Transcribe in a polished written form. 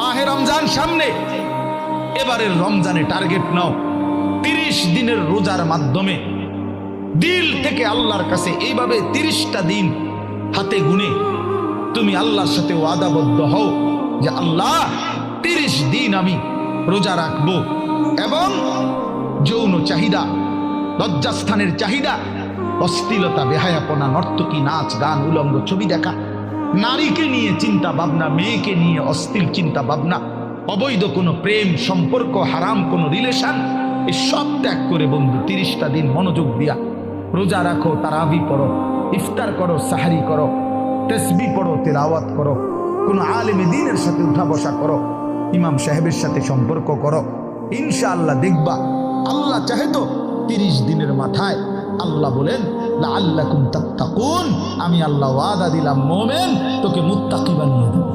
মাহে রমজান সামনে, এবারের রমজানে টার্গেট নাও 30 দিনের রোজার মাধ্যমে দিল থেকে আল্লাহর কাছে এইভাবে 30টা দিন হাতে গুনে তুমি আল্লাহর সাথে ওয়াদাবদ্ধ হও যে আল্লাহ 30 দিন আমি রোজা রাখবো, এবং যৌন চাহিদা, লজ্জাস্থানের চাহিদা, অশ্লীলতা, বেহায়াপনা, নর্তকী, নাচ গান, উলঙ্গ ছবি দেখা, নারীকে নিয়ে চিন্তা ভাবনা, মেয়েকে নিয়ে অশ্লীল চিন্তা ভাবনা, অবৈধ কোনো প্রেম সম্পর্ক, হারাম কোনো রিলেশন, এই সব ত্যাগ করে বন্ধু 30টা দিন মনোযোগ দিয়া রোজা রাখো, তারাবি পড়ো, ইফতার করো, সাহারি করো, তাসবিহ পড়ো, তেলাওয়াত করো, কোনো আলেমে দ্বীনের সাথে উঠা বসা করো, ইমাম সাহেবের সাথে সম্পর্ক করো। ইনশাআল্লাহ দেখবা আল্লাহ চাহে তো 30 দিনের মাথায় আল্লাহ বলেন লাআল্লাকুম তাত্তাকুন, আমি আল্লাহ ওয়াদা দিলাম মোমেন তোকে মুত্তাকি বানিয়ে দেব।